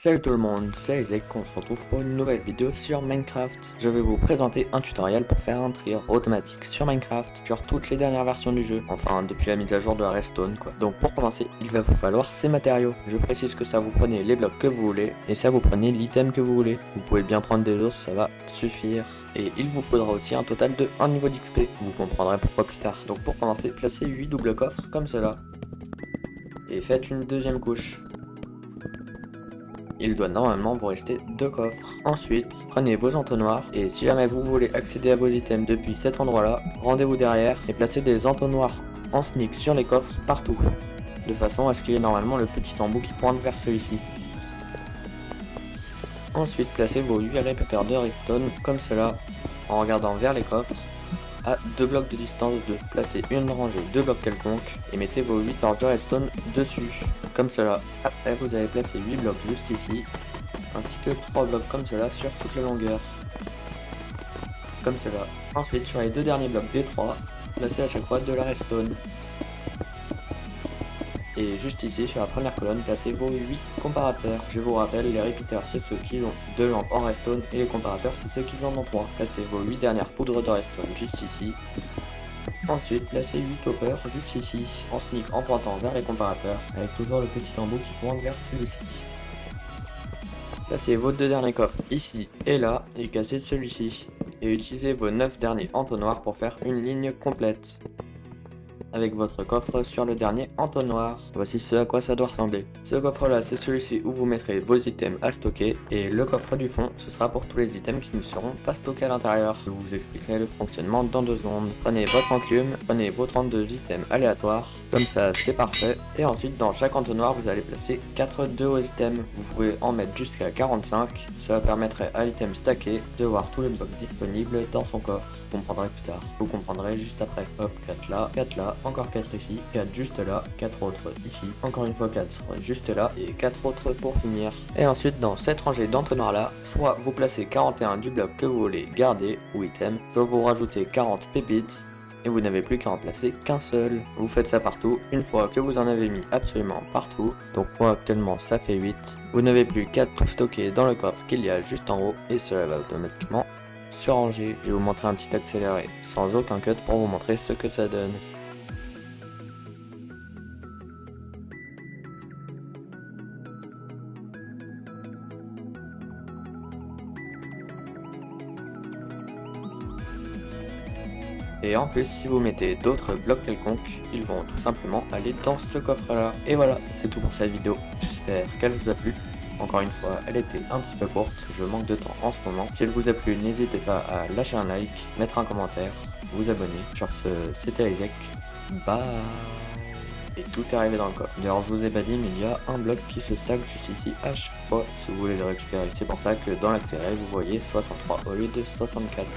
Salut tout le monde, c'est Isaac, on se retrouve pour une nouvelle vidéo sur Minecraft. Je vais vous présenter un tutoriel pour faire un trieur automatique sur Minecraft, sur toutes les dernières versions du jeu, enfin depuis la mise à jour de la Redstone quoi. Donc pour commencer, il va vous falloir ces matériaux. Je précise que ça vous prenez les blocs que vous voulez, et ça vous prenez l'item que vous voulez. Vous pouvez bien prendre des os, ça va suffire. Et il vous faudra aussi un total de 1 niveau d'XP, vous comprendrez pourquoi plus tard. Donc pour commencer, placez 8 doubles coffres comme cela, et faites une deuxième couche. Il doit normalement vous rester 2 coffres. Ensuite, prenez vos entonnoirs et si jamais vous voulez accéder à vos items depuis cet endroit là, rendez-vous derrière et placez des entonnoirs en sneak sur les coffres partout, de façon à ce qu'il y ait normalement le petit embout qui pointe vers celui-ci. Ensuite, placez vos 8 répéteurs de redstone comme cela, en regardant vers les coffres, à 2 blocs de distance de placez une rangée de blocs quelconques et mettez vos 8 torches de redstone dessus, comme cela. Après vous allez placer 8 blocs juste ici, ainsi que 3 blocs comme cela sur toute la longueur, comme cela. Ensuite sur les deux derniers blocs des 3, placez à chaque fois de la redstone. Et juste ici sur la première colonne, placez vos 8 comparateurs. Je vous rappelle, les repeaters c'est ceux qui ont 2 lampes en redstone et les comparateurs c'est ceux qui en ont 3. Placez vos 8 dernières poudres de redstone juste ici. Ensuite, placez 8 hoppers juste ici, en sneak en pointant vers les comparateurs, avec toujours le petit embout qui pointe vers celui-ci. Placez vos 2 derniers coffres ici et là, et cassez celui-ci. Et utilisez vos 9 derniers entonnoirs pour faire une ligne complète, avec votre coffre sur le dernier entonnoir. Voici ce à quoi ça doit ressembler. Ce coffre là c'est celui-ci où vous mettrez vos items à stocker, et le coffre du fond ce sera pour tous les items qui ne seront pas stockés à l'intérieur. Je vous expliquerai le fonctionnement dans 2 secondes. Prenez votre enclume, prenez vos 32 items aléatoires, comme ça c'est parfait, et ensuite dans chaque entonnoir vous allez placer 4 de vos items. Vous pouvez en mettre jusqu'à 45, ça permettrait à l'item stacké de voir tous les blocs disponibles dans son coffre. Vous comprendrez plus tard, vous comprendrez juste après. Hop, 4 là, encore 4 ici, 4 juste là, 4 autres ici, encore une fois 4 juste là, et 4 autres pour finir. Et ensuite dans cette rangée d'entonnoirs là, soit vous placez 41 du bloc que vous voulez garder ou item, soit vous rajoutez 40 pépites, et vous n'avez plus qu'à en placer qu'un seul. Vous faites ça partout, une fois que vous en avez mis absolument partout, donc moi actuellement ça fait 8, vous n'avez plus qu'à tout stocker dans le coffre qu'il y a juste en haut, et cela va automatiquement se ranger. Je vais vous montrer un petit accéléré sans aucun cut pour vous montrer ce que ça donne. Et en plus, si vous mettez d'autres blocs quelconques, ils vont tout simplement aller dans ce coffre là. Et voilà, c'est tout pour cette vidéo. J'espère qu'elle vous a plu. Encore une fois, elle était un petit peu courte, je manque de temps en ce moment. Si elle vous a plu, n'hésitez pas à lâcher un like, mettre un commentaire, vous abonner. Sur ce, c'était Isaac. Bye. Et tout est arrivé dans le coffre. D'ailleurs, je vous ai pas dit, mais il y a un bloc qui se stack juste ici à chaque fois si vous voulez le récupérer. C'est pour ça que dans l'accéléré, vous voyez 63 au lieu de 64.